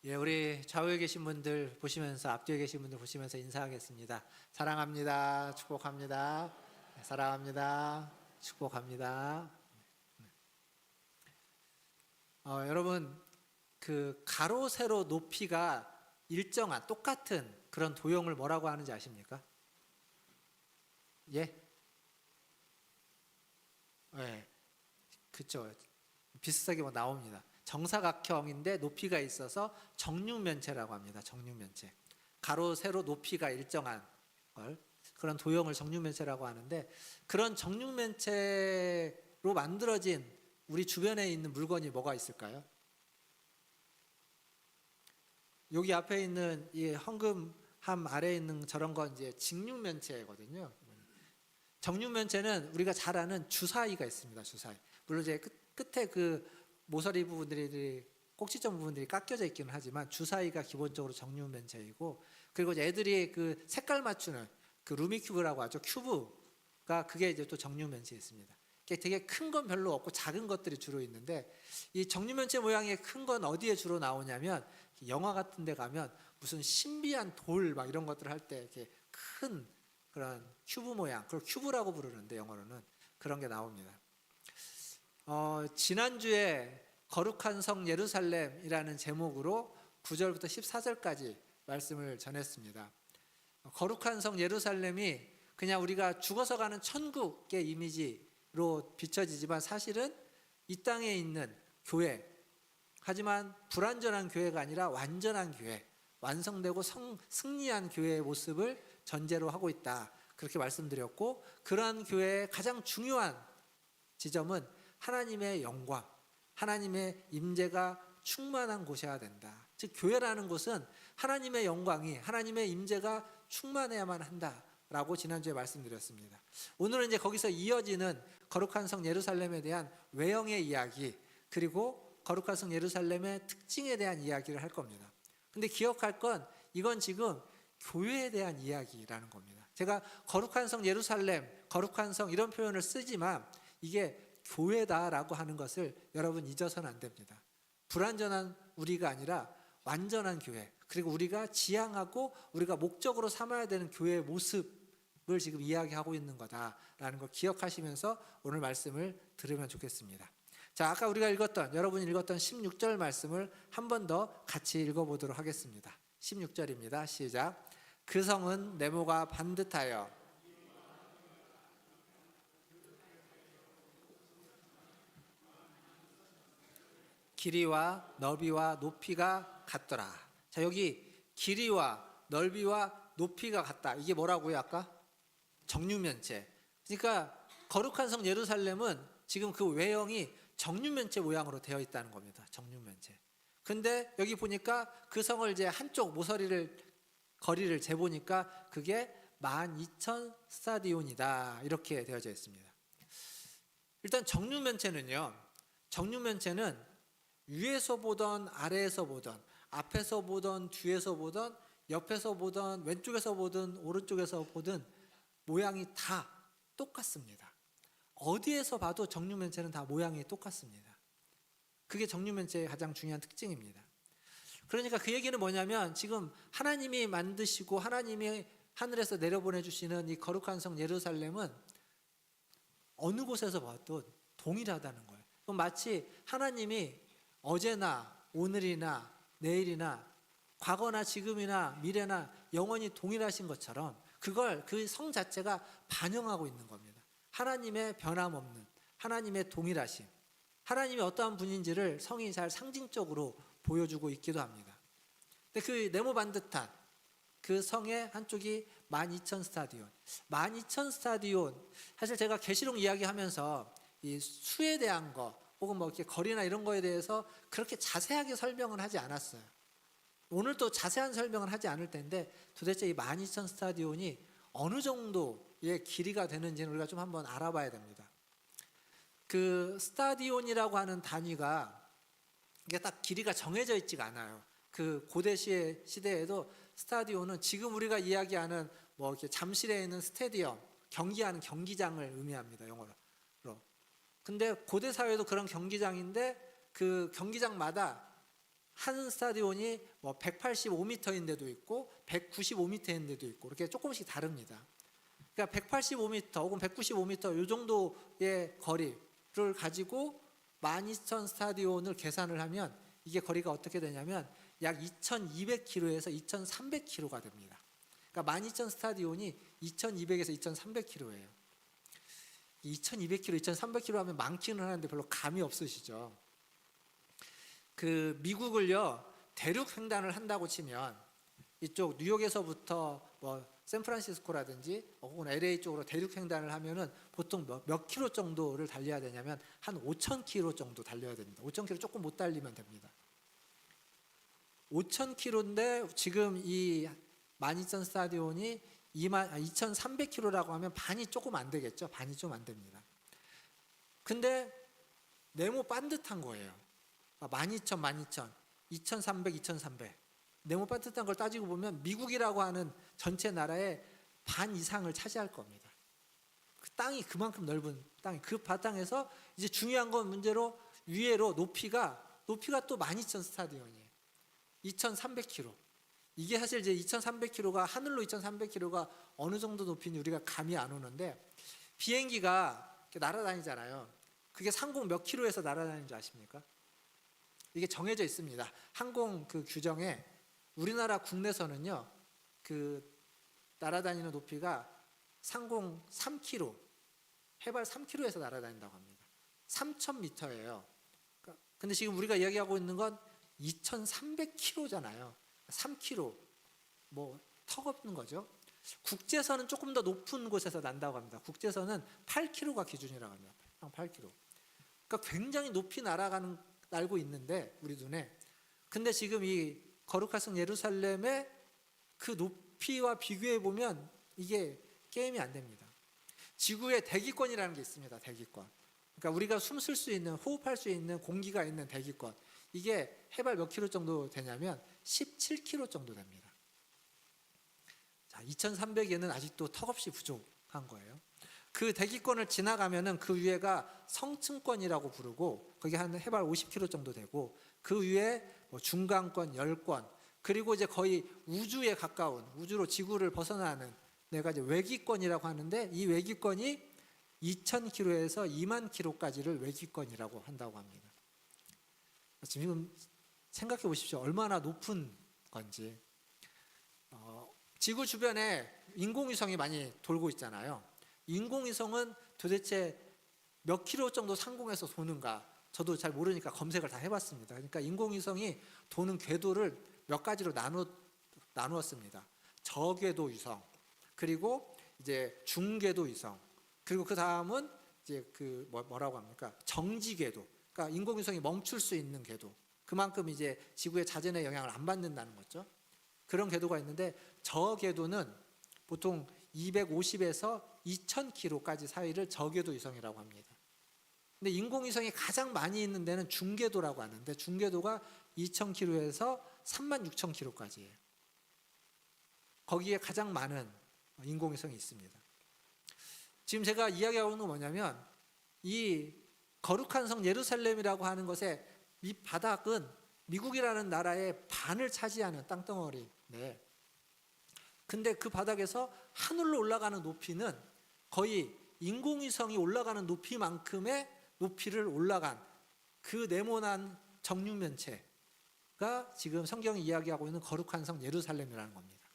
예, 우리 좌우에 계신 분들 보시면서 앞뒤에 계신 분들 보시면서 인사하겠습니다. 사랑합니다. 축복합니다. 사랑합니다. 축복합니다. 여러분, 그 가로 세로 높이가 일정한 똑같은 그런 도형을 뭐라고 하는지 아십니까? 예? 네, 그렇죠. 비슷하게 뭐 나옵니다. 정사각형인데 높이가 있어서 정육면체라고 합니다. 정육면체. 가로 세로 높이가 일정한 걸 그런 도형을 정육면체라고 하는데, 그런 정육면체로 만들어진 우리 주변에 있는 물건이 뭐가 있을까요? 여기 앞에 있는 이 황금함 아래에 있는 저런 건 이제 직육면체거든요. 정육면체는 우리가 잘 아는 주사위가 있습니다. 주사위. 물론 이제 끝에 그 모서리 부분들이 꼭지점 부분들이 깎여져 있기는 하지만 주사위가 기본적으로 정육면체이고, 그리고 이제 애들이 그 색깔 맞추는 그 루미큐브라고 하죠. 큐브가 그게 이제 또 정육면체에 있습니다. 되게 큰 건 별로 없고 작은 것들이 주로 있는데, 이 정육면체 모양의 큰 건 어디에 주로 나오냐면 영화 같은 데 가면 무슨 신비한 돌 막 이런 것들을 할 때 이렇게 큰 그런 큐브 모양, 그걸 큐브라고 부르는데 영어로는 그런 게 나옵니다. 지난주에 거룩한 성 예루살렘이라는 제목으로 9절부터 14절까지 말씀을 전했습니다. 거룩한 성 예루살렘이 그냥 우리가 죽어서 가는 천국의 이미지로 비춰지지만 사실은 이 땅에 있는 교회, 하지만 불완전한 교회가 아니라 완전한 교회, 완성되고 승리한 교회의 모습을 전제로 하고 있다, 그렇게 말씀드렸고, 그러한 교회의 가장 중요한 지점은 하나님의 영광, 하나님의 임재가 충만한 곳이어야 된다. 즉 교회라는 곳은 하나님의 영광이, 하나님의 임재가 충만해야만 한다라고 지난주에 말씀드렸습니다. 오늘은 이제 거기서 이어지는 거룩한 성 예루살렘에 대한 외형의 이야기, 그리고 거룩한 성 예루살렘의 특징에 대한 이야기를 할 겁니다. 근데 기억할 건 이건 지금 교회에 대한 이야기라는 겁니다. 제가 거룩한 성 예루살렘, 거룩한 성 이런 표현을 쓰지만 이게 교회다라고 하는 것을 여러분 잊어서는 안 됩니다. 불완전한 우리가 아니라 완전한 교회, 그리고 우리가 지향하고 우리가 목적으로 삼아야 되는 교회의 모습을 지금 이야기하고 있는 거다라는 걸 기억하시면서 오늘 말씀을 들으면 좋겠습니다. 자, 아까 우리가 여러분이 읽었던 16절 말씀을 한 번 더 같이 읽어보도록 하겠습니다. 16절입니다. 시작. 그 성은 네모가 반듯하여 길이와 너비와 높이가 같더라. 자, 여기 길이와 넓이와 높이가 같다. 이게 뭐라고요? 아까 정육면체. 그러니까 거룩한 성 예루살렘은 지금 그 외형이 정육면체 모양으로 되어 있다는 겁니다. 정육면체. 근데 여기 보니까 그 성을 이제 한쪽 거리를 재보니까 그게 12,000 스타디온이다, 이렇게 되어져 있습니다. 일단 정육면체는 위에서 보던 아래에서 보던 앞에서 보던 뒤에서 보던 옆에서 보던 왼쪽에서 보든 오른쪽에서 보든 모양이 다 똑같습니다. 어디에서 봐도 정육면체는 다 모양이 똑같습니다. 그게 정육면체의 가장 중요한 특징입니다. 그러니까 그 얘기는 뭐냐면 지금 하나님이 만드시고 하나님이 하늘에서 내려보내주시는 이 거룩한 성 예루살렘은 어느 곳에서 봐도 동일하다는 거예요. 그럼 마치 하나님이 어제나 오늘이나 내일이나 과거나 지금이나 미래나 영원히 동일하신 것처럼 그걸 그 성 자체가 반영하고 있는 겁니다. 하나님의 변함없는, 하나님의 동일하심, 하나님이 어떠한 분인지를 성이 잘 상징적으로 보여주고 있기도 합니다. 근데 그 네모 반듯한 그 성의 한쪽이 12,000 스타디온. 12,000 스타디온. 사실 제가 계시록 이야기하면서 이 수에 대한 거 혹은 뭐 이렇게 거리나 이런 거에 대해서 그렇게 자세하게 설명은 하지 않았어요. 오늘 또 자세한 설명은 하지 않을 텐데 도대체 이 12,000 스타디온이 어느 정도의 길이가 되는지는 우리가 좀 한번 알아봐야 됩니다. 그 스타디온이라고 하는 단위가 이게 딱 길이가 정해져 있지가 않아요. 그 고대 시대에도 스타디온은 지금 우리가 이야기하는 뭐 이렇게 잠실에 있는 스테디엄, 경기하는 경기장을 의미합니다. 영어로. 근데 고대 사회도 그런 경기장인데 그 경기장마다 한 스타디온이 뭐 185m인 데도 있고 195m인 데도 있고 이렇게 조금씩 다릅니다. 그러니까 185m 혹은 195m 이 정도의 거리를 가지고 12,000 스타디온을 계산을 하면 이게 거리가 어떻게 되냐면 약 2,200km에서 2,300km가 됩니다. 그러니까 12,000 스타디온이 2,200에서 2,300km예요. 2,200km, 2,300km 하면 많기는 하는데 별로 감이 없으시죠? 그 미국을요 대륙 횡단을 한다고 치면 이쪽 뉴욕에서부터 뭐 샌프란시스코라든지 혹은 LA 쪽으로 대륙 횡단을 하면은 보통 몇 킬로 정도를 달려야 되냐면 한 5,000km 정도 달려야 됩니다. 5,000km 조금 못 달리면 됩니다. 5,000km인데 지금 이 12,000 스타디온이 2,300km라고 하면 반이 조금 안 되겠죠. 반이 좀 안 됩니다. 근데 네모 반듯한 거예요. 12,000, 12,000, 2,300, 2,300 네모 반듯한 걸 따지고 보면 미국이라고 하는 전체 나라의 반 이상을 차지할 겁니다. 그 땅이 그만큼 넓은 땅이 그 바탕에서 이제 중요한 건 문제로 위에로 높이가 또 12,000 스타디온이에요. 2,300km. 이게 사실 이제 2,300km가 하늘로 2,300km가 어느 정도 높이인지 우리가 감이 안 오는데 비행기가 날아다니잖아요. 그게 상공 몇 킬로에서 날아다니는 줄 아십니까? 이게 정해져 있습니다. 항공 그 규정에 우리나라 국내선은요 그 날아다니는 높이가 상공 3km, 해발 3km에서 날아다닌다고 합니다. 3,000m예요. 근데 지금 우리가 이야기하고 있는 건 2,300km잖아요. 3km, 뭐 턱없는 거죠. 국제선은 조금 더 높은 곳에서 난다고 합니다. 국제선은 8km가 기준이라고 합니다. 8km. 그러니까 굉장히 높이 날고 있는데 우리 눈에. 근데 지금 이 거룩한 성 예루살렘의 그 높이와 비교해 보면 이게 게임이 안 됩니다. 지구에 대기권이라는 게 있습니다. 대기권. 그러니까 우리가 숨 쉴 수 있는, 호흡할 수 있는 공기가 있는 대기권. 이게 해발 몇 킬로 정도 되냐면 17km 정도 됩니다. 자, 2,300에는 아직도 턱없이 부족한 거예요. 그 대기권을 지나가면은 그 위에가 성층권이라고 부르고 거기 한 해발 50km 정도 되고 그 위에 뭐 중간권, 열권 그리고 이제 거의 우주에 가까운 우주로 지구를 벗어나는 내가 이제 외기권이라고 하는데 이 외기권이 2,000km에서 2만 km까지를 외기권이라고 한다고 합니다. 지금 생각해 보십시오. 얼마나 높은 건지. 지구 주변에 인공위성이 많이 돌고 있잖아요. 인공위성은 도대체 몇 킬로 정도 상공에서 도는가? 저도 잘 모르니까 검색을 다 해봤습니다. 그러니까 인공위성이 도는 궤도를 몇 가지로 나누었습니다. 저궤도 위성, 그리고 이제 중궤도 위성, 그리고 그 다음은 이제 그 뭐라고 합니까? 정지궤도. 그러니까 인공위성이 멈출 수 있는 궤도. 그만큼 이제 지구의 자전에 영향을 안 받는다는 거죠. 그런 궤도가 있는데 저 궤도는 보통 250에서 2,000km까지 사이를 저궤도 위성이라고 합니다. 근데 인공위성이 가장 많이 있는 데는 중궤도라고 하는데 중궤도가 2,000km에서 36,000km까지예요. 거기에 가장 많은 인공위성이 있습니다. 지금 제가 이야기하고 있는 건 뭐냐면 이 거룩한 성 예루살렘이라고 하는 것의 이 바닥은 미국이라는 나라의 반을 차지하는 땅덩어리인데 근데 그 바닥에서 하늘로 올라가는 높이는 거의 인공위성이 올라가는 높이만큼의 높이를 올라간 그 네모난 정육면체가 지금 성경이 이야기하고 있는 거룩한 성 예루살렘이라는 겁니다.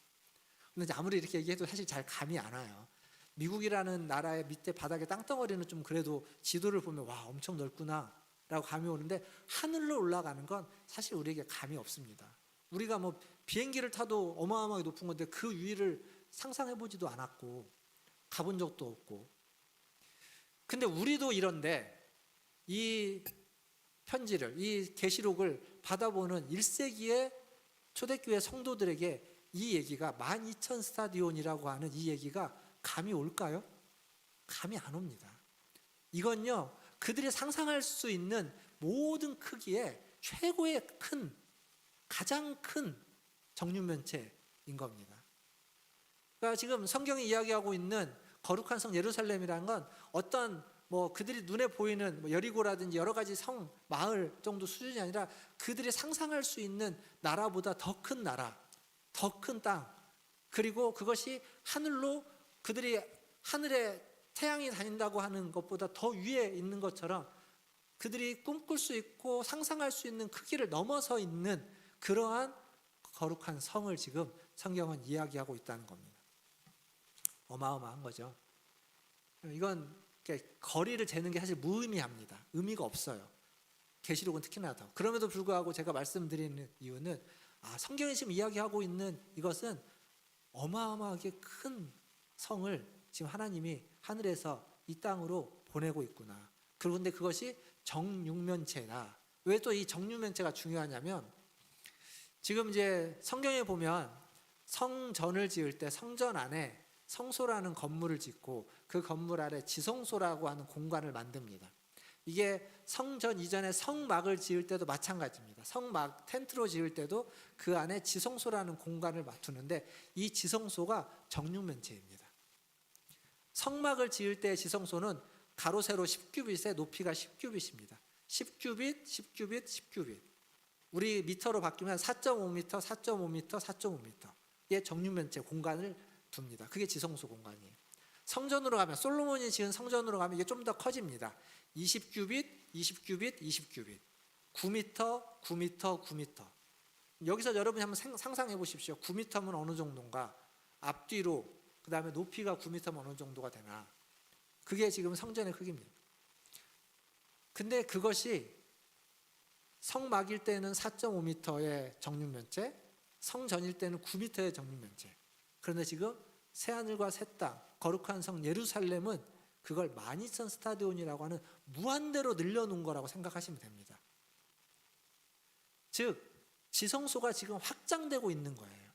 근데 아무리 이렇게 얘기해도 사실 잘 감이 안 와요. 미국이라는 나라의 밑에 바닥의 땅덩어리는 좀 그래도 지도를 보면 와 엄청 넓구나 라고 감이 오는데 하늘로 올라가는 건 사실 우리에게 감이 없습니다. 우리가 뭐 비행기를 타도 어마어마하게 높은 건데 그 위를 상상해 보지도 않았고 가본 적도 없고. 근데 우리도 이런데 이 편지를 이 계시록을 받아보는 1세기의 초대교회 성도들에게 이 얘기가 12,000 스타디온이라고 하는 이 얘기가 감이 올까요? 감이 안 옵니다. 이건요 그들이 상상할 수 있는 모든 크기의 최고의 큰 가장 큰 정육면체인 겁니다. 그러니까 지금 성경이 이야기하고 있는 거룩한 성 예루살렘이라는 건 어떤 뭐 그들이 눈에 보이는 뭐 여리고라든지 여러 가지 성 마을 정도 수준이 아니라 그들이 상상할 수 있는 나라보다 더 큰 나라, 더 큰 땅, 그리고 그것이 하늘로 그들이 하늘에 태양이 다닌다고 하는 것보다 더 위에 있는 것처럼 그들이 꿈꿀 수 있고 상상할 수 있는 크기를 넘어서 있는 그러한 거룩한 성을 지금 성경은 이야기하고 있다는 겁니다. 어마어마한 거죠. 이건 거리를 재는 게 사실 무의미합니다. 의미가 없어요. 계시록은 특히나 더. 그럼에도 불구하고 제가 말씀드리는 이유는 성경이 지금 이야기하고 있는 이것은 어마어마하게 큰 성을 지금 하나님이 하늘에서 이 땅으로 보내고 있구나. 그런데 그것이 정육면체다. 왜 또 이 정육면체가 중요하냐면 지금 이제 성경에 보면 성전을 지을 때 성전 안에 성소라는 건물을 짓고 그 건물 아래 지성소라고 하는 공간을 만듭니다. 이게 성전 이전에 성막을 지을 때도 마찬가지입니다. 성막 텐트로 지을 때도 그 안에 지성소라는 공간을 맞추는데 이 지성소가 정육면체입니다. 성막을 지을 때의 지성소는 가로 세로 10규빗에 높이가 10규빗입니다. 10규빗, 10규빗, 10규빗. 우리 미터로 바뀌면 4.5m, 4.5m, 4.5m의 정육면체 공간을 둡니다. 그게 지성소 공간이에요. 성전으로 가면 솔로몬이 지은 성전으로 가면 이게 좀 더 커집니다. 20규빗, 20규빗, 20규빗. 9m, 9m, 9m. 여기서 여러분이 한번 상상해 보십시오. 9m면 어느 정도인가? 앞뒤로 그 다음에 높이가 9m면 어느 정도가 되나? 그게 지금 성전의 크기입니다. 근데 그것이 성막일 때는 4.5m의 정육면체, 성전일 때는 9m의 정육면체. 그런데 지금 새하늘과 새 땅, 거룩한 성 예루살렘은 그걸 12,000 스타디온이라고 하는 무한대로 늘려놓은 거라고 생각하시면 됩니다. 즉 지성소가 지금 확장되고 있는 거예요.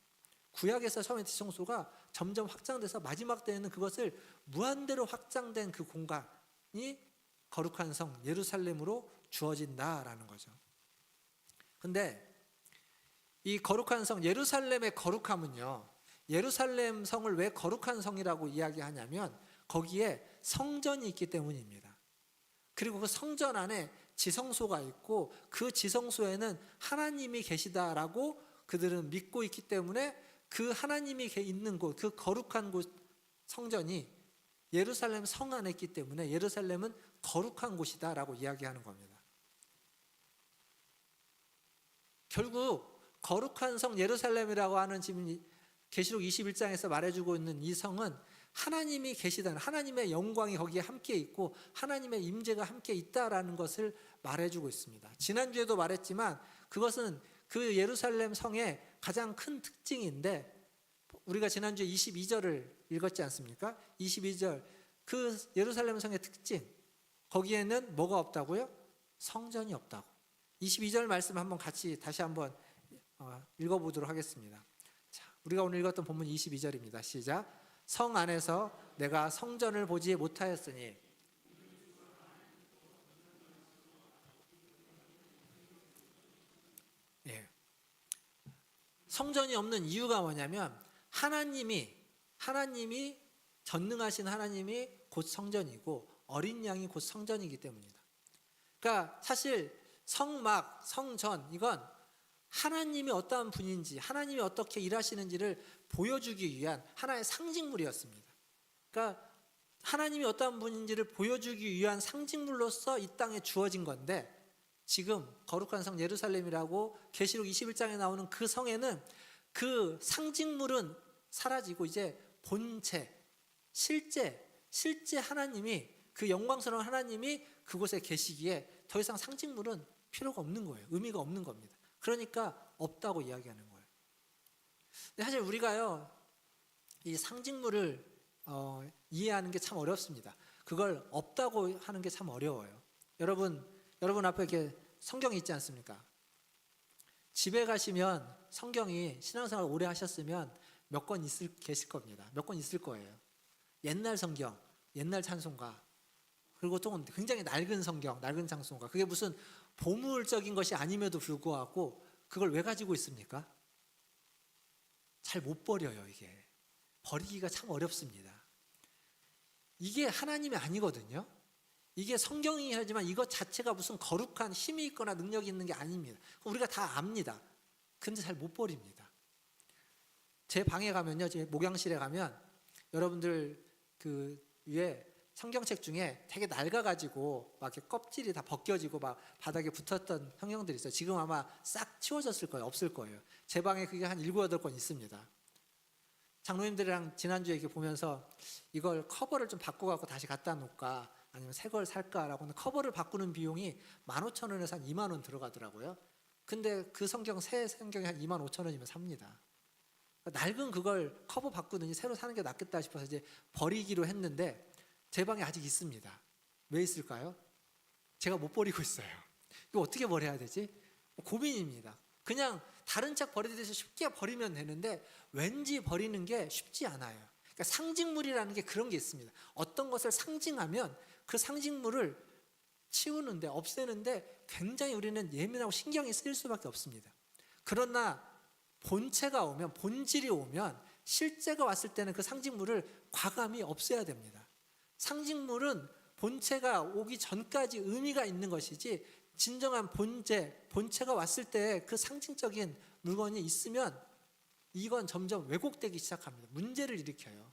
구약에서 처음에 지성소가 점점 확장돼서 마지막 때에는 그것을 무한대로 확장된 그 공간이 거룩한 성 예루살렘으로 주어진다라는 거죠. 근데 이 거룩한 성 예루살렘의 거룩함은요, 예루살렘 성을 왜 거룩한 성이라고 이야기하냐면 거기에 성전이 있기 때문입니다. 그리고 그 성전 안에 지성소가 있고 그 지성소에는 하나님이 계시다라고 그들은 믿고 있기 때문에 그 하나님이 있는 곳, 그 거룩한 곳 성전이 예루살렘 성 안에 있기 때문에 예루살렘은 거룩한 곳이다라고 이야기하는 겁니다. 결국 거룩한 성 예루살렘이라고 하는 지금 계시록 21장에서 말해주고 있는 이 성은 하나님이 계시다는, 하나님의 영광이 거기에 함께 있고 하나님의 임재가 함께 있다라는 것을 말해주고 있습니다. 지난주에도 말했지만 그것은 그 예루살렘 성의 가장 큰 특징인데, 우리가 지난주에 22절을 읽었지 않습니까? 22절, 그 예루살렘 성의 특징, 거기에는 뭐가 없다고요? 성전이 없다고. 22절 말씀 한번 같이 다시 한번 읽어보도록 하겠습니다. 자, 우리가 오늘 읽었던 본문 22절입니다. 시작. 성 안에서 내가 성전을 보지 못하였으니. 예. 성전이 없는 이유가 뭐냐면 하나님이 전능하신 하나님이 곧 성전이고 어린 양이 곧 성전이기 때문이다. 그러니까 사실 성막, 성전, 이건 하나님이 어떠한 분인지, 하나님이 어떻게 일하시는지를 보여주기 위한 하나의 상징물이었습니다. 그러니까 하나님이 어떠한 분인지를 보여주기 위한 상징물로서 이 땅에 주어진 건데, 지금 거룩한 성 예루살렘이라고 계시록 21장에 나오는 그 성에는 그 상징물은 사라지고 이제 본체, 실제 하나님이, 그 영광스러운 하나님이 그곳에 계시기에 더 이상 상징물은 필요가 없는 거예요. 의미가 없는 겁니다. 그러니까 없다고 이야기하는 거예요. 근데 사실 우리가요, 이 상징물을 이해하는 게 참 어렵습니다. 그걸 없다고 하는 게 참 어려워요. 여러분 앞에 이렇게 성경이 있지 않습니까? 집에 가시면 성경이 신앙생활 오래 하셨으면 몇 권 계실 겁니다. 몇 권 있을 거예요. 옛날 성경, 옛날 찬송가, 그리고 또 굉장히 낡은 성경, 낡은 찬송가. 그게 무슨 보물적인 것이 아님에도 불구하고 그걸 왜 가지고 있습니까? 잘 못 버려요. 이게 버리기가 참 어렵습니다. 이게 하나님이 아니거든요. 이게 성경이긴 하지만 이것 자체가 무슨 거룩한 힘이 있거나 능력이 있는 게 아닙니다. 우리가 다 압니다. 근데 잘 못 버립니다. 제 방에 가면요, 제 목양실에 가면 여러분들 그 위에 성경책 중에 되게 낡아가지고 막 이렇게 껍질이 다 벗겨지고 막 바닥에 붙었던 성경들이 있어요. 지금 아마 싹 치워졌을 거예요. 없을 거예요. 제 방에 그게 한 7, 8권 있습니다. 장로님들이랑 지난주에 이렇게 보면서 이걸 커버를 좀 바꿔갖고 다시 갖다 놓을까 아니면 새 걸 살까라고. 커버를 바꾸는 비용이 15,000원에서 한 2만 원 들어가더라고요. 근데 그 성경, 새 성경이 한 25,000원이면 삽니다. 낡은 그걸 커버 바꾸더니 새로 사는 게 낫겠다 싶어서 이제 버리기로 했는데 제 방에 아직 있습니다. 왜 있을까요? 제가 못 버리고 있어요. 이거 어떻게 버려야 되지? 고민입니다. 그냥 다른 책 버리듯이 쉽게 버리면 되는데 왠지 버리는 게 쉽지 않아요. 그러니까 상징물이라는 게 그런 게 있습니다. 어떤 것을 상징하면 그 상징물을 치우는데, 없애는데 굉장히 우리는 예민하고 신경이 쓰일 수밖에 없습니다. 그러나 본체가 오면, 본질이 오면, 실제가 왔을 때는 그 상징물을 과감히 없애야 됩니다. 상징물은 본체가 오기 전까지 의미가 있는 것이지, 진정한 본체가 왔을 때 그 상징적인 물건이 있으면 이건 점점 왜곡되기 시작합니다. 문제를 일으켜요.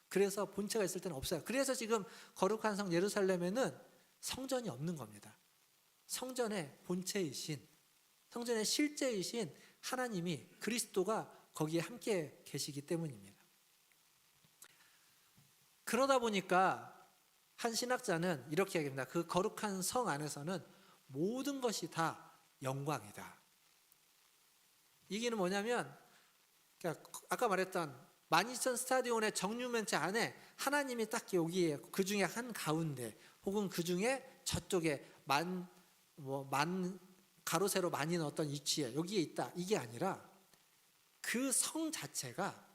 그래서 본체가 있을 때는 없어요. 그래서 지금 거룩한 성 예루살렘에는 성전이 없는 겁니다. 성전의 본체이신, 성전의 실제이신 하나님이, 그리스도가 거기에 함께 계시기 때문입니다. 그러다 보니까 한 신학자는 이렇게 얘기합니다. 그 거룩한 성 안에서는 모든 것이 다 영광이다. 이게는 뭐냐면, 아까 말했던 마니선 스타디온의 정류면체 안에 하나님이 딱 여기에, 그 중에 한 가운데, 혹은 그 중에 저쪽에 가로 세로 많이 넣었던 위치에 여기에 있다, 이게 아니라 그 성 자체가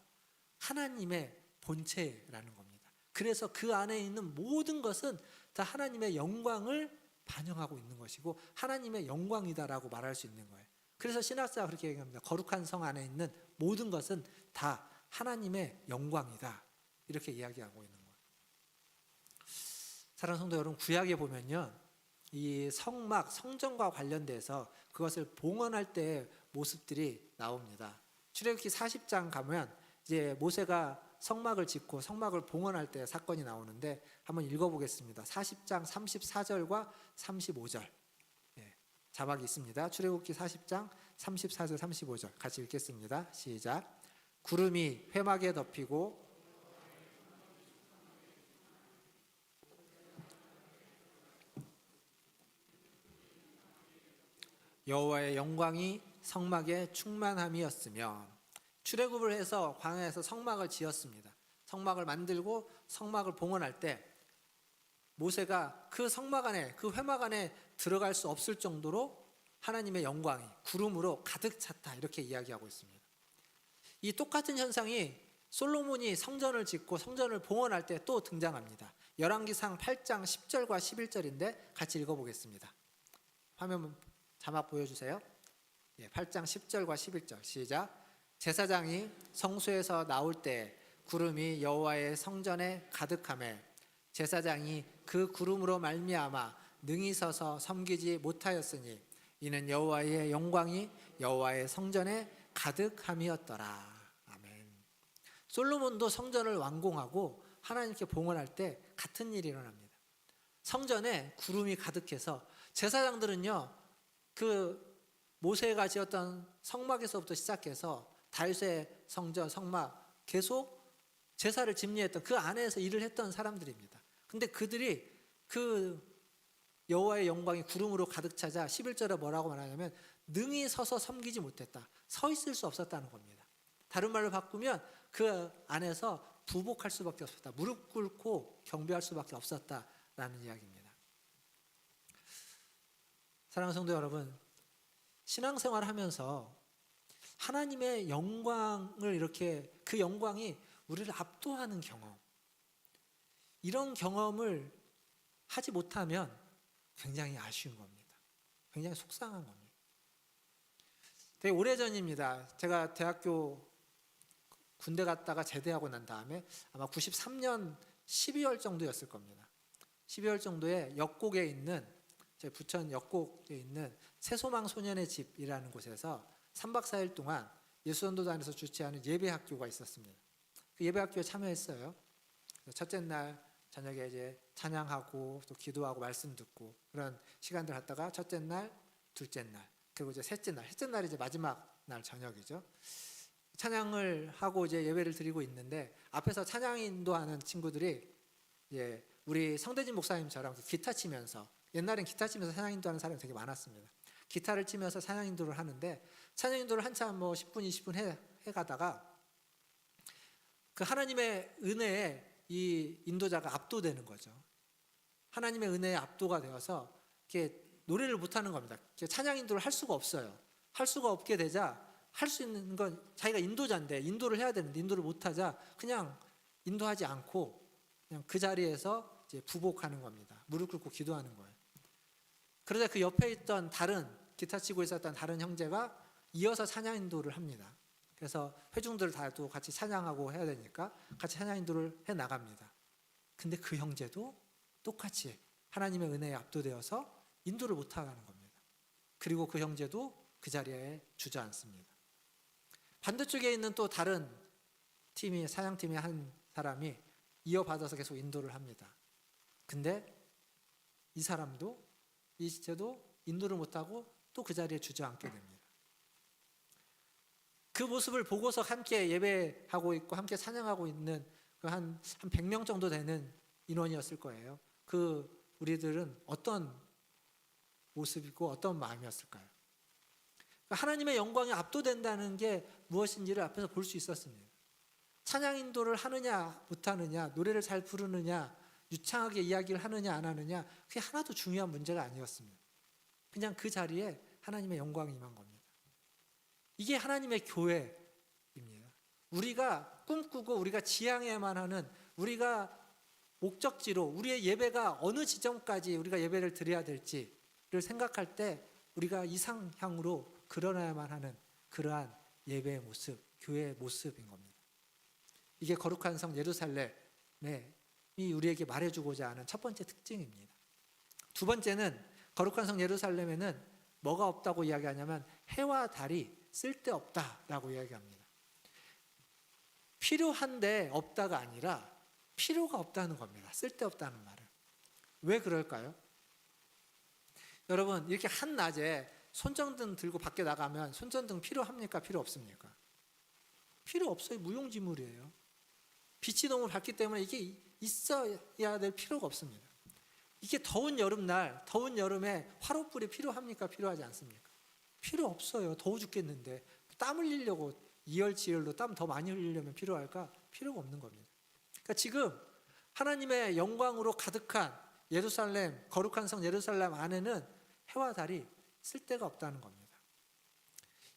하나님의 본체라는 겁니다. 그래서 그 안에 있는 모든 것은 다 하나님의 영광을 반영하고 있는 것이고 하나님의 영광이다라고 말할 수 있는 거예요. 그래서 신학자가 그렇게 얘기합니다. 거룩한 성 안에 있는 모든 것은 다 하나님의 영광이다, 이렇게 이야기하고 있는 거예요. 사랑하는 성도 여러분, 구약에 보면요, 이 성막, 성전과 관련돼서 그것을 봉헌할 때의 모습들이 나옵니다. 출애굽기 40장 가면 이제 모세가 성막을 짓고 성막을 봉헌할 때 사건이 나오는데 한번 읽어보겠습니다. 40장 34절과 35절 자막이 있습니다. 출애굽기 40장 34절 35절 같이 읽겠습니다. 시작. 구름이 회막에 덮이고 여호와의 영광이 성막에 충만함이었으며, 출애굽을 해서 광야에서 성막을 지었습니다. 성막을 만들고 성막을 봉헌할 때 모세가 그 성막 안에, 그 회막 안에 들어갈 수 없을 정도로 하나님의 영광이 구름으로 가득 찼다, 이렇게 이야기하고 있습니다. 이 똑같은 현상이 솔로몬이 성전을 짓고 성전을 봉헌할 때 또 등장합니다. 열왕기상 8장 10절과 11절인데 같이 읽어보겠습니다. 화면 자막 보여주세요. 8장 10절과 11절 시작. 제사장이 성소에서 나올 때 구름이 여호와의 성전에 가득하매 제사장이 그 구름으로 말미암아 능히 서서 섬기지 못하였으니 이는 여호와의 영광이 여호와의 성전에 가득함이었더라. 아멘. 솔로몬도 성전을 완공하고 하나님께 봉헌할 때 같은 일이 일어납니다. 성전에 구름이 가득해서 제사장들은요, 그 모세가 지었던 성막에서부터 시작해서 다윗의 성전, 성막 계속 제사를 집리했던 그 안에서 일을 했던 사람들입니다. 근데 그들이 그 여호와의 영광이 구름으로 가득 차자 11절에 뭐라고 말하냐면 능히 서서 섬기지 못했다. 서 있을 수 없었다는 겁니다. 다른 말로 바꾸면 그 안에서 부복할 수밖에 없었다. 무릎 꿇고 경배할 수밖에 없었다라는 이야기입니다. 사랑하는 성도 여러분, 신앙생활을 하면서 하나님의 영광을 이렇게, 그 영광이 우리를 압도하는 경험, 이런 경험을 하지 못하면 굉장히 아쉬운 겁니다. 굉장히 속상한 겁니다. 되게 오래전입니다. 제가 대학교 군대 갔다가 제대하고 난 다음에 아마 93년 12월 정도였을 겁니다. 12월 정도에 역곡에 있는 제 부천 역곡에 있는 새소망 소년의 집이라는 곳에서 3박 4일 동안 예수전도단에서 주최하는 예배 학교가 있었습니다. 그 예배 학교에 참여했어요. 첫째 날 저녁에 이제 찬양하고 또 기도하고 말씀 듣고 그런 시간들 갖다가 첫째 날, 둘째 날, 그리고 이제 셋째 날이 이제 마지막 날 저녁이죠. 찬양을 하고 이제 예배를 드리고 있는데 앞에서 찬양 인도하는 친구들이 예, 우리 성대진 목사님처럼 기타 치면서 옛날엔 기타 치면서 찬양 인도하는 사람이 되게 많았습니다. 기타를 치면서 찬양 인도를 하는데 찬양 인도를 한참 뭐 10분, 20분 해 가다가 그 하나님의 은혜에 이 인도자가 압도되는 거죠. 하나님의 은혜에 압도가 되어서 이렇게 노래를 못 하는 겁니다. 찬양 인도를 할 수가 없어요. 할 수가 없게 되자 할 수 있는 건 자기가 인도자인데 인도를 해야 되는데 인도를 못 하자 그냥 인도하지 않고 그냥 그 자리에서 이제 부복하는 겁니다. 무릎 꿇고 기도하는 거예요. 그러자 그 옆에 있던 다른 기타 치고 있었던 다른 형제가 이어서 찬양 인도를 합니다. 그래서 회중들 다도 같이 찬양하고 해야 되니까 같이 찬양 인도를 해 나갑니다. 근데 그 형제도 똑같이 하나님의 은혜에 압도되어서 인도를 못 하는 겁니다. 그리고 그 형제도 그 자리에 주저앉습니다. 반대쪽에 있는 또 다른 팀이 사양팀의 한 사람이 이어받아서 계속 인도를 합니다. 근데 이 사람도 이 지체도 인도를 못하고 또 그 자리에 주저앉게 됩니다. 그 모습을 보고서 함께 예배하고 있고 함께 찬양하고 있는 한 100명 정도 되는 인원이었을 거예요. 그 우리들은 어떤 모습이고 어떤 마음이었을까요? 하나님의 영광에 압도된다는 게 무엇인지를 앞에서 볼 수 있었습니다. 찬양 인도를 하느냐 못하느냐, 노래를 잘 부르느냐, 유창하게 이야기를 하느냐 안 하느냐, 그게 하나도 중요한 문제가 아니었습니다. 그냥 그 자리에 하나님의 영광이 임한 겁니다. 이게 하나님의 교회입니다. 우리가 꿈꾸고 우리가 지향해야만 하는, 우리가 목적지로 우리의 예배가 어느 지점까지 우리가 예배를 드려야 될지를 생각할 때 우리가 이상향으로 그려나야만 하는 그러한 예배의 모습, 교회의 모습인 겁니다. 이게 거룩한 성 예루살렘이 우리에게 말해주고자 하는 첫 번째 특징입니다. 두 번째는 거룩한 성 예루살렘에는 뭐가 없다고 이야기하냐면 해와 달이 쓸데없다라고 이야기합니다. 필요한데 없다가 아니라 필요가 없다는 겁니다. 쓸데없다는 말은. 왜 그럴까요? 여러분, 이렇게 한낮에 손전등 들고 밖에 나가면 손전등 필요합니까? 필요 없습니까? 필요 없어요. 무용지물이에요. 빛이 너무 밝기 때문에 이게 있어야 될 필요가 없습니다. 이게 더운 여름날, 더운 여름에 화롯불이 필요합니까? 필요하지 않습니까? 필요 없어요. 더워 죽겠는데 땀 흘리려고 이열치열로 땀 더 많이 흘리려면 필요할까? 필요가 없는 겁니다. 그러니까 지금 하나님의 영광으로 가득한 예루살렘, 거룩한 성 예루살렘 안에는 해와 달이 쓸데가 없다는 겁니다.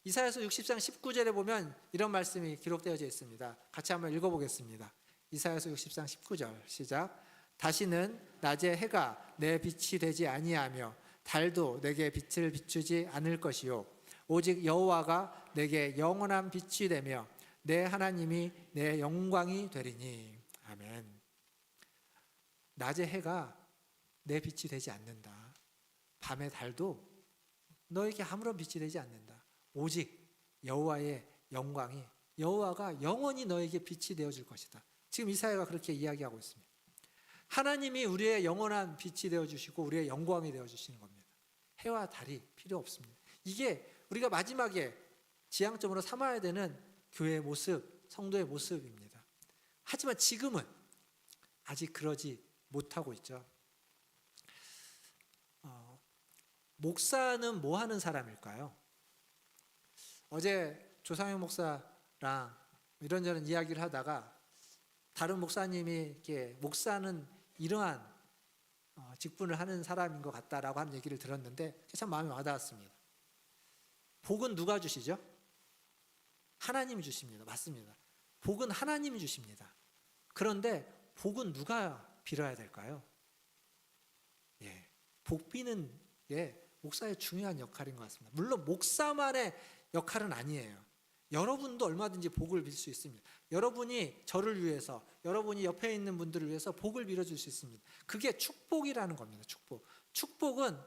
이사야서 60장 19절에 보면 이런 말씀이 기록되어져 있습니다. 같이 한번 읽어보겠습니다. 이사야서 60장 19절 시작. 다시는 낮에 해가 내 빛이 되지 아니하며 달도 내게 빛을 비추지 않을 것이요 오직 여호와가 내게 영원한 빛이 되며 내 하나님이 내 영광이 되리니. 아멘. 낮에 해가 내 빛이 되지 않는다. 밤의 달도 너에게 아무런 빛이 되지 않는다. 오직 여호와의 영광이, 여호와가 영원히 너에게 빛이 되어줄 것이다. 지금 이사야가 그렇게 이야기하고 있습니다. 하나님이 우리의 영원한 빛이 되어주시고 우리의 영광이 되어주시는 겁니다. 해와 달이 필요 없습니다. 이게 우리가 마지막에 지향점으로 삼아야 되는 교회의 모습, 성도의 모습입니다. 하지만 지금은 아직 그러지 못하고 있죠. 목사는 뭐 하는 사람일까요? 어제 조상현 목사랑 이런저런 이야기를 하다가 다른 목사님이 이렇게 목사는 이러한 직분을 하는 사람인 것 같다라고 하는 얘기를 들었는데 참 마음에 와닿았습니다. 복은 누가 주시죠? 하나님이 주십니다. 맞습니다. 복은 하나님이 주십니다. 그런데 복은 누가 빌어야 될까요? 복 비는 게 목사의 중요한 역할인 것 같습니다. 물론 목사만의 역할은 아니에요. 여러분도 얼마든지 복을 빌 수 있습니다. 여러분이 저를 위해서, 여러분이 옆에 있는 분들을 위해서 복을 빌어줄 수 있습니다. 그게 축복이라는 겁니다. 축복. 축복은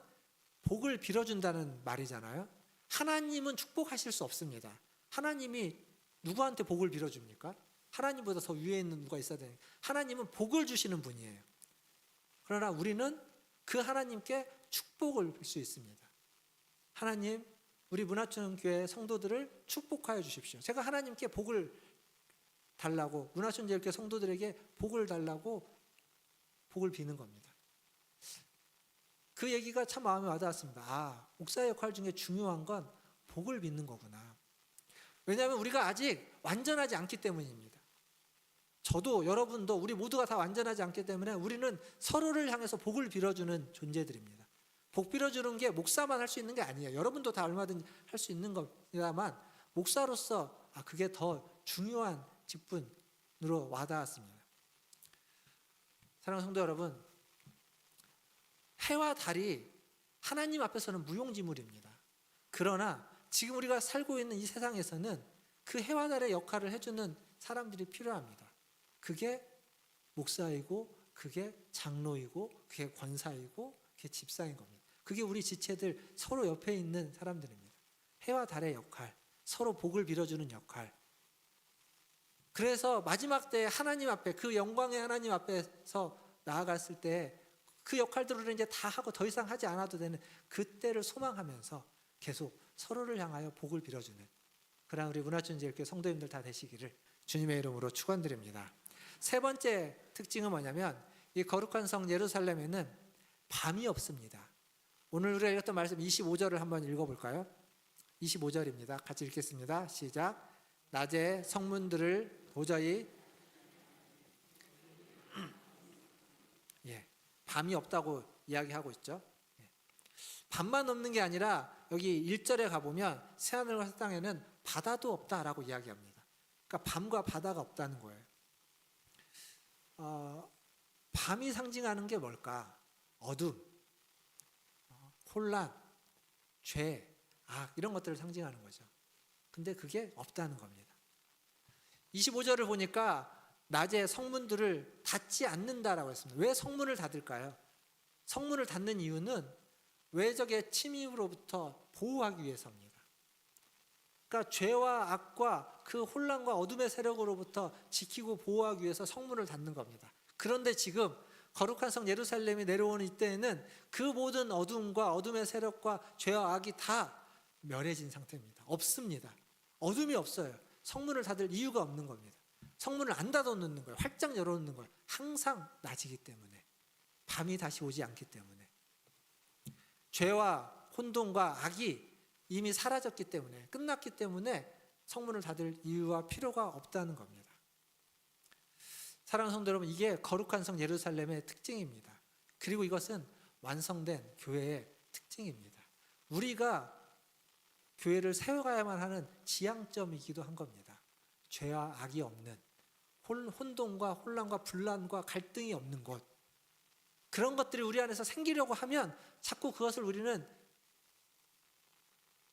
복을 빌어준다는 말이잖아요. 하나님은 축복하실 수 없습니다. 하나님이 누구한테 복을 빌어줍니까? 하나님보다 더 위에 있는 누가 있어야 되니까. 하나님은 복을 주시는 분이에요. 그러나 우리는 그 하나님께 축복을 빌 수 있습니다. 하나님, 우리 문화촌교회 성도들을 축복하여 주십시오. 제가 하나님께 복을 달라고, 문화촌교회 성도들에게 복을 달라고 복을 비는 겁니다. 그 얘기가 참 마음에 와닿았습니다. 아, 목사의 역할 중에 중요한 건 복을 빚는 거구나. 왜냐하면 우리가 아직 완전하지 않기 때문입니다. 저도 여러분도 우리 모두가 다 완전하지 않기 때문에 우리는 서로를 향해서 복을 빌어주는 존재들입니다. 복 빌어주는 게 목사만 할 수 있는 게 아니에요. 여러분도 다 얼마든지 할 수 있는 겁니다만 목사로서 그게 더 중요한 직분으로 와닿았습니다. 사랑하는 성도 여러분, 해와 달이 하나님 앞에서는 무용지물입니다. 그러나 지금 우리가 살고 있는 이 세상에서는 그 해와 달의 역할을 해주는 사람들이 필요합니다. 그게 목사이고, 그게 장로이고, 그게 권사이고, 그게 집사인 겁니다. 그게 우리 지체들 서로 옆에 있는 사람들입니다. 해와 달의 역할, 서로 복을 빌어주는 역할. 그래서 마지막 때 하나님 앞에, 그 영광의 하나님 앞에서 나아갔을 때 그 역할들을 이제 다 하고 더 이상 하지 않아도 되는 그때를 소망하면서 계속 서로를 향하여 복을 빌어주는 그런 우리 문화촌제일교회 성도님들 다 되시기를 주님의 이름으로 축원드립니다. 세 번째 특징은 뭐냐면 이 거룩한 성 예루살렘에는 밤이 없습니다. 오늘 우리가 읽었던 말씀 25절을 한번 읽어볼까요? 25절입니다. 같이 읽겠습니다. 시작. 낮에 성문들을 도저히 밤이 없다고 이야기하고 있죠. 밤만 없는 게 아니라 여기 1절에 가보면 새하늘과 새 땅에는 바다도 없다라고 이야기합니다. 그러니까 밤과 바다가 없다는 거예요. 밤이 상징하는 게 뭘까? 어둠, 혼란, 죄, 악 이런 것들을 상징하는 거죠. 근데 그게 없다는 겁니다. 25절을 보니까 낮에 성문들을 닫지 않는다라고 했습니다. 왜 성문을 닫을까요? 성문을 닫는 이유는 외적의 침입으로부터 보호하기 위해서입니다. 그러니까 죄와 악과 그 혼란과 어둠의 세력으로부터 지키고 보호하기 위해서 성문을 닫는 겁니다. 그런데 지금 거룩한 성 예루살렘이 내려오는 이때에는 그 모든 어둠과 어둠의 세력과 죄와 악이 다 멸해진 상태입니다. 없습니다. 어둠이 없어요. 성문을 닫을 이유가 없는 겁니다. 성문을 안 닫아놓는 거예요. 활짝 열어놓는 거예요. 항상 낮이기 때문에, 밤이 다시 오지 않기 때문에, 죄와 혼돈과 악이 이미 사라졌기 때문에, 끝났기 때문에 성문을 닫을 이유와 필요가 없다는 겁니다. 사랑하는 성도 여러분, 이게 거룩한 성 예루살렘의 특징입니다. 그리고 이것은 완성된 교회의 특징입니다. 우리가 교회를 세워가야만 하는 지향점이기도 한 겁니다. 죄와 악이 없는, 혼돈과 혼란과 분란과 갈등이 없는 곳, 그런 것들이 우리 안에서 생기려고 하면 자꾸 그것을 우리는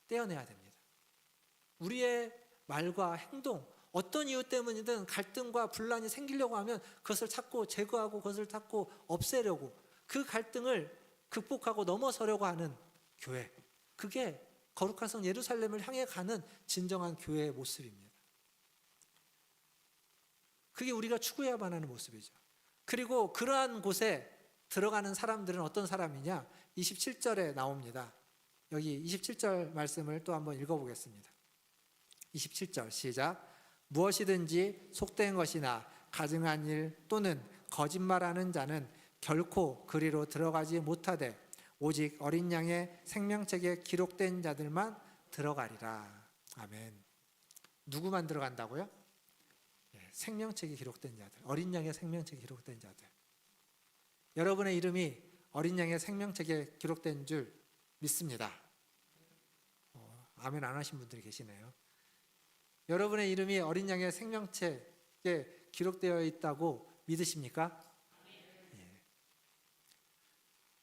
떼어내야 됩니다. 우리의 말과 행동, 어떤 이유 때문이든 갈등과 분란이 생기려고 하면 그것을 찾고 제거하고 그것을 찾고 없애려고, 그 갈등을 극복하고 넘어서려고 하는 교회, 그게 거룩한 성 예루살렘을 향해 가는 진정한 교회의 모습입니다. 그게 우리가 추구해야만 하는 모습이죠. 그리고 그러한 곳에 들어가는 사람들은 어떤 사람이냐? 27절에 나옵니다. 여기 27절 말씀을 또 한번 읽어보겠습니다. 27절 시작. 무엇이든지 속된 것이나 가증한 일 또는 거짓말하는 자는 결코 그리로 들어가지 못하되 오직 어린 양의 생명책에 기록된 자들만 들어가리라. 아멘. 누구만 들어간다고요? 생명책에 기록된 자들, 어린 양의 생명책에 기록된 자들. 여러분의 이름이 어린 양의 생명책에 기록된 줄 믿습니다. 아멘 안 하신 분들이 계시네요. 여러분의 이름이 어린 양의 생명책에 기록되어 있다고 믿으십니까?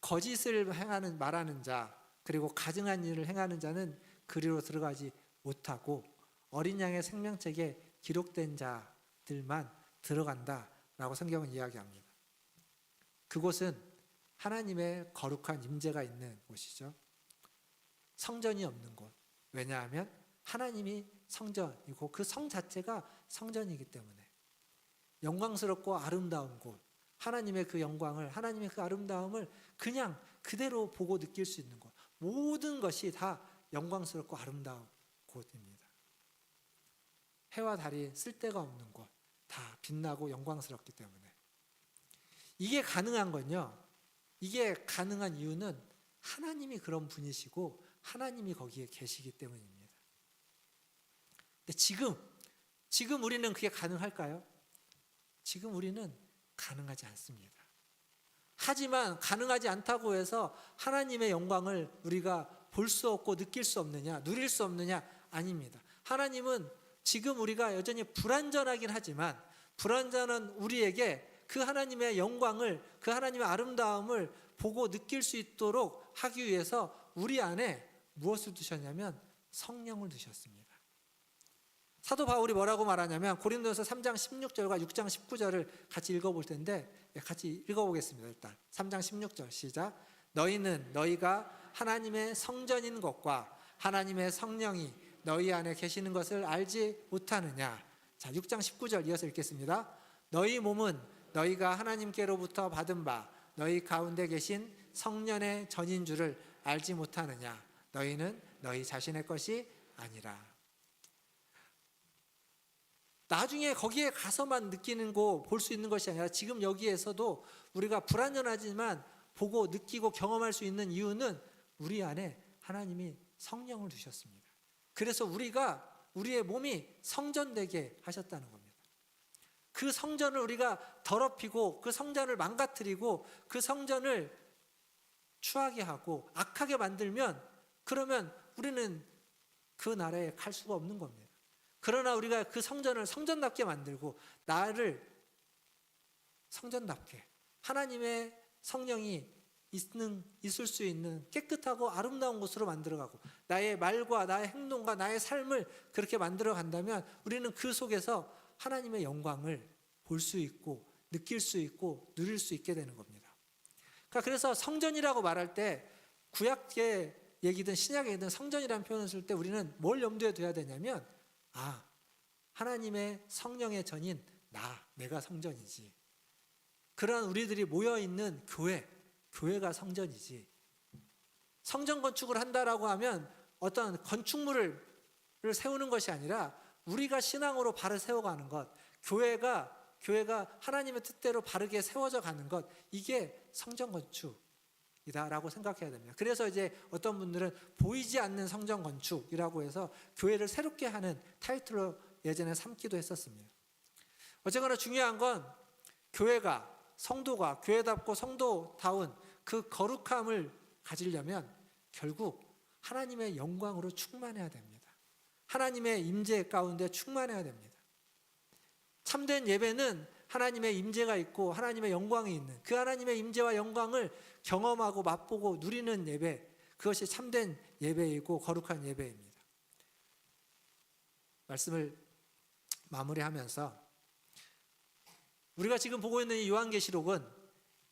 거짓을 말하는 자, 그리고 가증한 일을 행하는 자는 그리로 들어가지 못하고 어린 양의 생명책에 기록된 자들만 들어간다라고 성경은 이야기합니다. 그곳은 하나님의 거룩한 임재가 있는 곳이죠. 성전이 없는 곳. 왜냐하면 하나님이 성전이고 그 성 자체가 성전이기 때문에 영광스럽고 아름다운 곳, 하나님의 그 영광을, 하나님의 그 아름다움을 그냥 그대로 보고 느낄 수 있는 곳, 모든 것이 다 영광스럽고 아름다운 곳입니다. 해와 달이 쓸데가 없는 곳, 다 빛나고 영광스럽기 때문에. 이게 가능한 건요, 이게 가능한 이유는 하나님이 그런 분이시고 하나님이 거기에 계시기 때문입니다. 근데 지금 우리는 그게 가능할까요? 지금 우리는 가능하지 않습니다. 하지만 가능하지 않다고 해서 하나님의 영광을 우리가 볼 수 없고 느낄 수 없느냐, 누릴 수 없느냐? 아닙니다. 하나님은 지금 우리가 여전히 불완전하긴 하지만 불완전한 우리에게 그 하나님의 영광을, 그 하나님의 아름다움을 보고 느낄 수 있도록 하기 위해서 우리 안에 무엇을 두셨냐면 성령을 두셨습니다. 사도 바울이 뭐라고 말하냐면 고린도전서 3장 16절과 6장 19절을 같이 읽어볼 텐데, 같이 읽어보겠습니다. 일단 3장 16절 시작. 너희는 너희가 하나님의 성전인 것과 하나님의 성령이 너희 안에 계시는 것을 알지 못하느냐. 자, 6장 19절 이어서 읽겠습니다. 너희 몸은 너희가 하나님께로부터 받은 바 너희 가운데 계신 성령의 전인 줄을 알지 못하느냐. 너희는 너희 자신의 것이 아니라. 나중에 거기에 가서만 느끼는 거, 볼 수 있는 것이 아니라 지금 여기에서도 우리가 불완전하지만 보고 느끼고 경험할 수 있는 이유는 우리 안에 하나님이 성령을 두셨습니다. 그래서 우리의 몸이 성전되게 하셨다는 겁니다. 그 성전을 우리가 더럽히고 그 성전을 망가뜨리고 그 성전을 추하게 하고 악하게 만들면, 그러면 우리는 그 나라에 갈 수가 없는 겁니다. 그러나 우리가 그 성전을 성전답게 만들고 나를 성전답게, 하나님의 성령이 있을 수 있는 깨끗하고 아름다운 곳으로 만들어가고 나의 말과 나의 행동과 나의 삶을 그렇게 만들어 간다면 우리는 그 속에서 하나님의 영광을 볼 수 있고 느낄 수 있고 누릴 수 있게 되는 겁니다. 그래서 성전이라고 말할 때 구약의 얘기든 신약의 얘기든 성전이라는 표현을 쓸 때 우리는 뭘 염두에 둬야 되냐면, 하나님의 성령의 전인 내가 성전이지. 그런 우리들이 모여있는 교회가 성전이지. 성전 건축을 한다라고 하면 어떤 건축물을 세우는 것이 아니라 우리가 신앙으로 바로 세워가는 것, 교회가 하나님의 뜻대로 바르게 세워져 가는 것, 이게 성전 건축이다라고 생각해야 됩니다. 그래서 이제 어떤 분들은 보이지 않는 성전 건축이라고 해서 교회를 새롭게 하는 타이틀로 예전에 삼기도 했었습니다. 어쨌거나 중요한 건 교회가, 성도가 교회답고 성도다운 그 거룩함을 가지려면 결국 하나님의 영광으로 충만해야 됩니다. 하나님의 임재 가운데 충만해야 됩니다. 참된 예배는 하나님의 임재가 있고 하나님의 영광이 있는 그 하나님의 임재와 영광을 경험하고 맛보고 누리는 예배, 그것이 참된 예배이고 거룩한 예배입니다. 말씀을 마무리하면서 우리가 지금 보고 있는 이 요한계시록은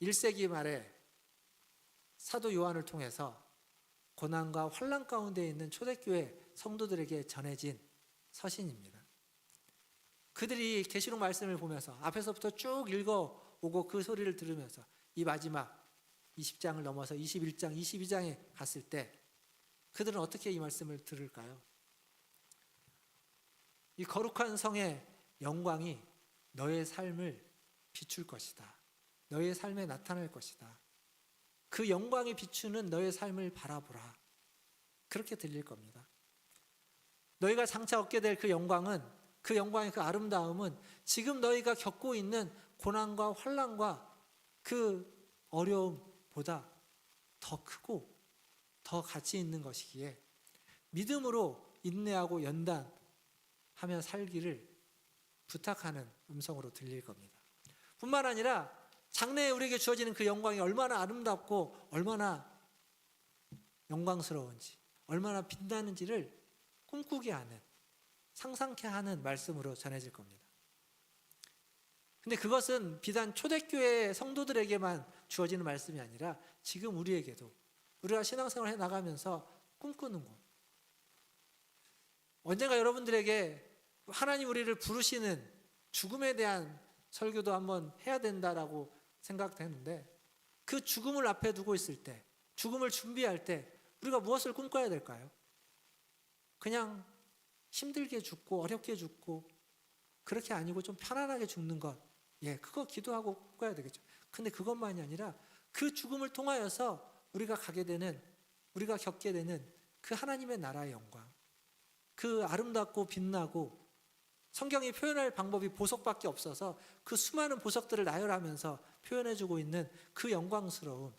1세기 말에 사도 요한을 통해서 고난과 환난 가운데 있는 초대교회 성도들에게 전해진 서신입니다. 그들이 계시록 말씀을 보면서 앞에서부터 쭉 읽어오고 그 소리를 들으면서 이 마지막 20장을 넘어서 21장, 22장에 갔을 때 그들은 어떻게 이 말씀을 들을까요? 이 거룩한 성의 영광이 너의 삶을 비출 것이다. 너의 삶에 나타날 것이다. 그 영광이 비추는 너의 삶을 바라보라. 그렇게 들릴 겁니다. 너희가 장차 얻게 될 그 영광은, 그 영광의 그 아름다움은 지금 너희가 겪고 있는 고난과 환난과 그 어려움보다 더 크고 더 가치 있는 것이기에 믿음으로 인내하고 연단하며 살기를 부탁하는 음성으로 들릴 겁니다. 뿐만 아니라 장래에 우리에게 주어지는 그 영광이 얼마나 아름답고 얼마나 영광스러운지, 얼마나 빛나는지를 꿈꾸게 하는 상상케 하는 말씀으로 전해질 겁니다. 근데 그것은 비단 초대교회 성도들에게만 주어지는 말씀이 아니라 지금 우리에게도, 우리가 신앙생활을 해나가면서 꿈꾸는 것, 언젠가 여러분들에게 하나님 우리를 부르시는 죽음에 대한 설교도 한번 해야 된다라고 생각되는데, 그 죽음을 앞에 두고 있을 때, 죽음을 준비할 때 우리가 무엇을 꿈꿔야 될까요? 그냥 힘들게 죽고 어렵게 죽고, 그렇게 아니고 좀 편안하게 죽는 것, 그거 기도하고 꿈꿔야 되겠죠. 근데 그것만이 아니라 그 죽음을 통하여서 우리가 가게 되는, 우리가 겪게 되는 그 하나님의 나라의 영광, 그 아름답고 빛나고, 성경이 표현할 방법이 보석밖에 없어서 그 수많은 보석들을 나열하면서 표현해주고 있는 그 영광스러움,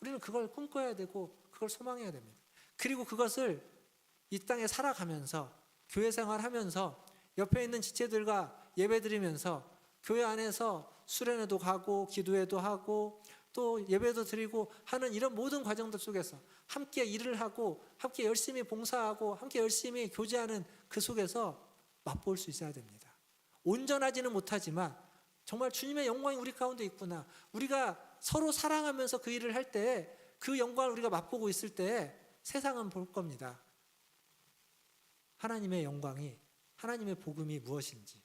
우리는 그걸 꿈꿔야 되고 그걸 소망해야 됩니다. 그리고 그것을 이 땅에 살아가면서, 교회 생활하면서, 옆에 있는 지체들과 예배드리면서, 교회 안에서 수련회도 가고 기도회도 하고 또 예배도 드리고 하는 이런 모든 과정들 속에서 함께 일을 하고 함께 열심히 봉사하고 함께 열심히 교제하는 그 속에서 맛볼 수 있어야 됩니다. 온전하지는 못하지만 정말 주님의 영광이 우리 가운데 있구나, 우리가 서로 사랑하면서 그 일을 할 때 그 영광을 우리가 맛보고 있을 때 세상은 볼 겁니다. 하나님의 영광이, 하나님의 복음이 무엇인지.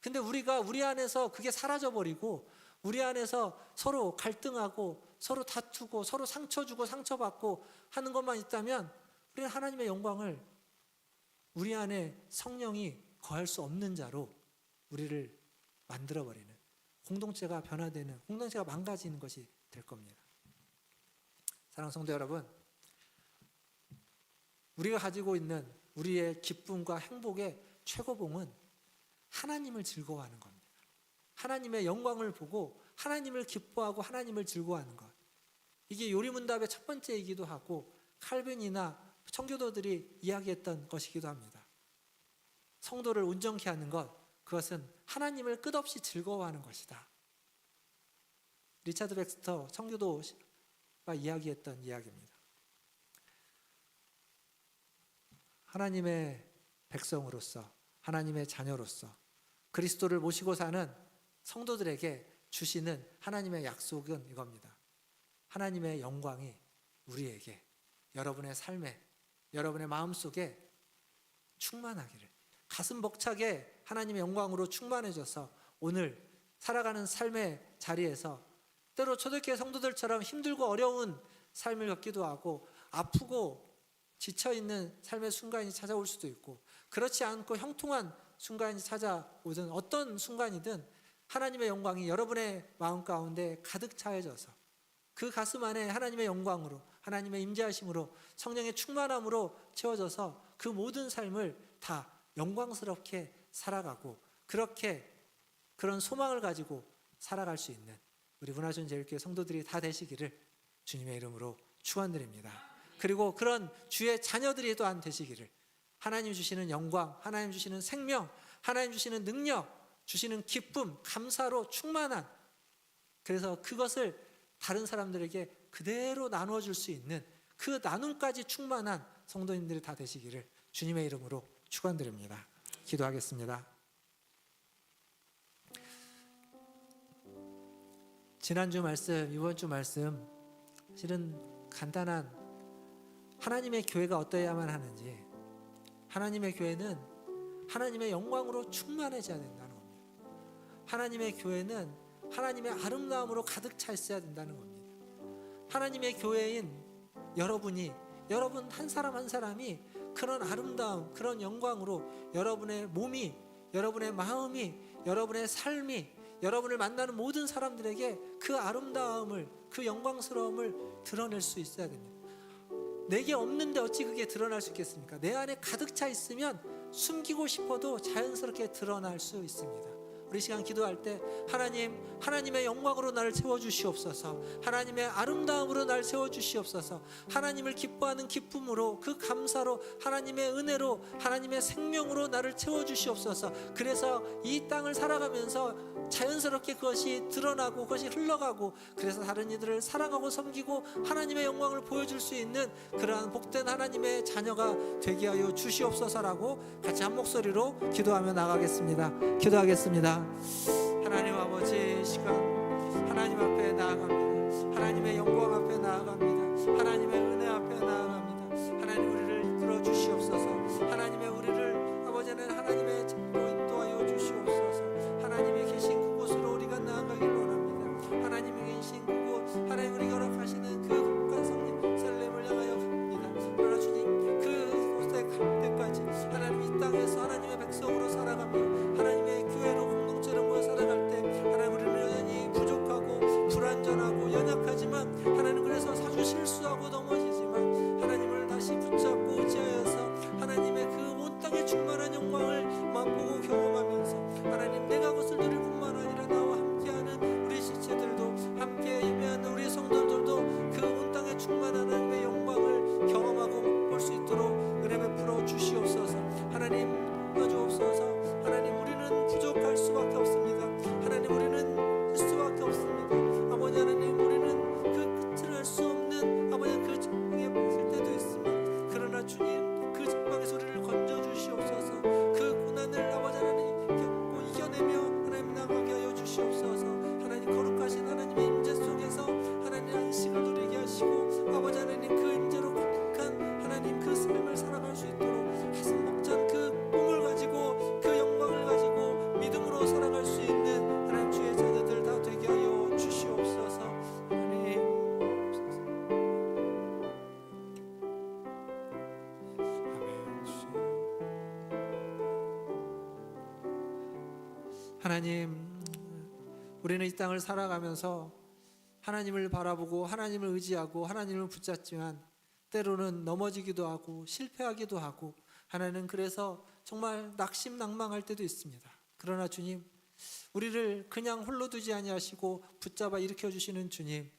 근데 우리가 우리 안에서 그게 사라져버리고 우리 안에서 서로 갈등하고 서로 다투고 서로 상처 주고 상처받고 하는 것만 있다면 우리는 하나님의 영광을, 우리 안에 성령이 거할 수 없는 자로 우리를 만들어버리는, 공동체가 변화되는, 공동체가 망가지는 것이 될 겁니다. 사랑하는 성도 여러분, 우리가 가지고 있는 우리의 기쁨과 행복의 최고봉은 하나님을 즐거워하는 겁니다. 하나님의 영광을 보고 하나님을 기뻐하고 하나님을 즐거워하는 것, 이게 요리문답의 첫 번째이기도 하고 칼빈이나 청교도들이 이야기했던 것이기도 합니다. 성도를 온전케 하는 것, 그것은 하나님을 끝없이 즐거워하는 것이다. 리차드 백스터 청교도가 이야기했던 이야기입니다. 하나님의 백성으로서, 하나님의 자녀로서 그리스도를 모시고 사는 성도들에게 주시는 하나님의 약속은 이겁니다. 하나님의 영광이 우리에게, 여러분의 삶에, 여러분의 마음속에 충만하기를, 가슴 벅차게 하나님의 영광으로 충만해져서 오늘 살아가는 삶의 자리에서 때로 초대교회 성도들처럼 힘들고 어려운 삶을 겪기도 하고 아프고 지쳐있는 삶의 순간이 찾아올 수도 있고, 그렇지 않고 형통한 순간이 찾아오든 어떤 순간이든 하나님의 영광이 여러분의 마음 가운데 가득 차여져서 그 가슴 안에 하나님의 영광으로, 하나님의 임재하심으로, 성령의 충만함으로 채워져서 그 모든 삶을 다 영광스럽게 살아가고, 그렇게 그런 소망을 가지고 살아갈 수 있는 우리 문화촌 제일교회 성도들이 다 되시기를 주님의 이름으로 축원드립니다. 그리고 그런 주의 자녀들이 또한 되시기를, 하나님 주시는 영광, 하나님 주시는 생명, 하나님 주시는 능력, 주시는 기쁨, 감사로 충만한, 그래서 그것을 다른 사람들에게 그대로 나누어 줄 수 있는 그 나눔까지 충만한 성도님들이 다 되시기를 주님의 이름으로 축원드립니다. 기도하겠습니다. 지난주 말씀, 이번 주 말씀, 실은 간단한 하나님의 교회가 어떠해야만 하는지, 하나님의 교회는 하나님의 영광으로 충만해져야 된다는 겁니다. 하나님의 교회는 하나님의 아름다움으로 가득 차 있어야 된다는 겁니다. 하나님의 교회인 여러분이, 여러분 한 사람 한 사람이 그런 아름다움, 그런 영광으로 여러분의 몸이, 여러분의 마음이, 여러분의 삶이, 여러분을 만나는 모든 사람들에게 그 아름다움을, 그 영광스러움을 드러낼 수 있어야 됩니다. 내게 없는데 어찌 그게 드러날 수 있겠습니까? 내 안에 가득 차 있으면 숨기고 싶어도 자연스럽게 드러날 수 있습니다. 우리 시간 기도할 때 하나님의 영광으로 나를 채워주시옵소서. 하나님의 아름다움으로 나를 채워주시옵소서. 하나님을 기뻐하는 기쁨으로, 그 감사로, 하나님의 은혜로, 하나님의 생명으로 나를 채워주시옵소서. 그래서 이 땅을 살아가면서 자연스럽게 그것이 드러나고 그것이 흘러가고, 그래서 다른 이들을 사랑하고 섬기고 하나님의 영광을 보여줄 수 있는 그러한 복된 하나님의 자녀가 되게 하여 주시옵소서라고 같이 한 목소리로 기도하며 나가겠습니다. 기도하겠습니다. 하나님 아버지, 시간 하나님 앞에 나아갑니다. 하나님의 영광 앞에 나아갑니다. 하나님의 은혜 앞에 나아갑니다. 하나님 우리를 이끌어 주시옵소서. 하나님의 우리를 아버지는 하나님의 참고 인도하여 주시옵소서. 하나님이 계신 그곳으로 우리가 나아가길 원합니다. 하나님이 계신 그곳, 하나님 우리가 허락하시는 그 극한 성림 셀렘을 향하여 갑니다. 그러나 주님, 그곳에 갈 때까지 하나님 이 땅에서 하나님의 백성으로 살아가며 하나님의 교회로 공동체로 모여 살아갈 때 하나님 우리는 여전히 부족하고 불완전하고 연약하지만 하나님, 그래서 사주 실수하고 넘어지지만 하나님을 다시 붙잡고 의지하여서 하나님의 그 온 땅에 충만한 영광을 맛보고 경험하면서 하나님, 내가 그것을 누릴 뿐만 아니라 나와 함께하는 우리 지체들도, 함께 예배하는 우리 성도들도 그 온 땅에 충만한 하나님의 영광을 경험하고 볼 수 있도록 은혜 베풀어 주시옵소서. 하나님 도와주옵소서. 하나님 우리는 부족할 수밖에 없습니다. 하나님 우리는 할 수밖에 없습니다. 아버지 하나님, 우리는 그 끝을 알 수 없는 아버지 그 전방에 빠질 때도 있습니다. 그러나 주님, 그 전방에서 우리를 건져 주시옵소서. 그 고난을 아버지 하나님 겪고 이겨내며 하나님 나가게 하여 주시옵소서. 하나님 거룩하신 하나님의 임재 속에서 하나님 안식을 누리게 하시고 아버지 하나님 그 임재로 거룩한 하나님 그 삶을 살아갈 수 있도록 가슴 벅찬 그 꿈을 가지고 그 영광을 가지고 믿음으로 살아갈 수 있는 하나님 주의 자녀들 다 되게 하여 주시옵소서. 하나님 하나님, 우리는 이 땅을 살아가면서 하나님을 바라보고 하나님을 의지하고 하나님을 붙잡지만 때로는 넘어지기도 하고 실패하기도 하고 하나님, 그래서 정말 낙심낭망할 때도 있습니다. 그러나 주님, 우리를 그냥 홀로 두지 아니하시고 붙잡아 일으켜 주시는 주님,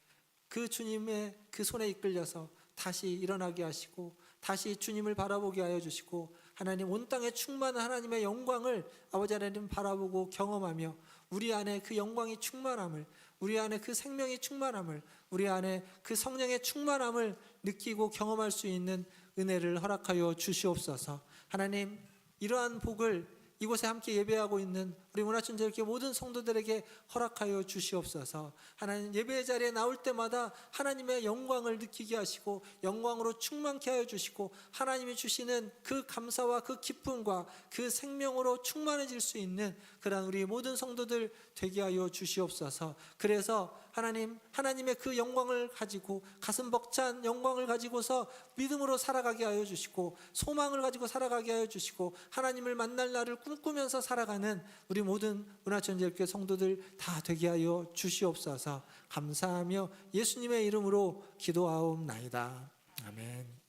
그 주님의 그 손에 이끌려서 다시 일어나게 하시고 다시 주님을 바라보게 하여 주시고 하나님 온 땅에 충만한 하나님의 영광을 아버지 하나님 바라보고 경험하며 우리 안에 그 영광이 충만함을, 우리 안에 그 생명이 충만함을, 우리 안에 그 성령의 충만함을 느끼고 경험할 수 있는 은혜를 허락하여 주시옵소서. 하나님, 이러한 복을 이곳에 함께 예배하고 있는 우리 문화천재교회 모든 성도들에게 허락하여 주시옵소서. 하나님, 예배 자리에 나올 때마다 하나님의 영광을 느끼게 하시고 영광으로 충만케 하여 주시고 하나님이 주시는 그 감사와 그 기쁨과 그 생명으로 충만해질 수 있는 그런 우리 모든 성도들 되게 하여 주시옵소서. 그래서 하나님의 그 영광을 가지고 가슴 벅찬 영광을 가지고서 믿음으로 살아가게 하여 주시고 소망을 가지고 살아가게 하여 주시고 하나님을 만날 날을 꿈꾸면서 살아가는 우리 모든 문화천재교회 성도들 다 되게 하여 주시옵소서. 감사하며 예수님의 이름으로 기도하옵나이다. 아멘.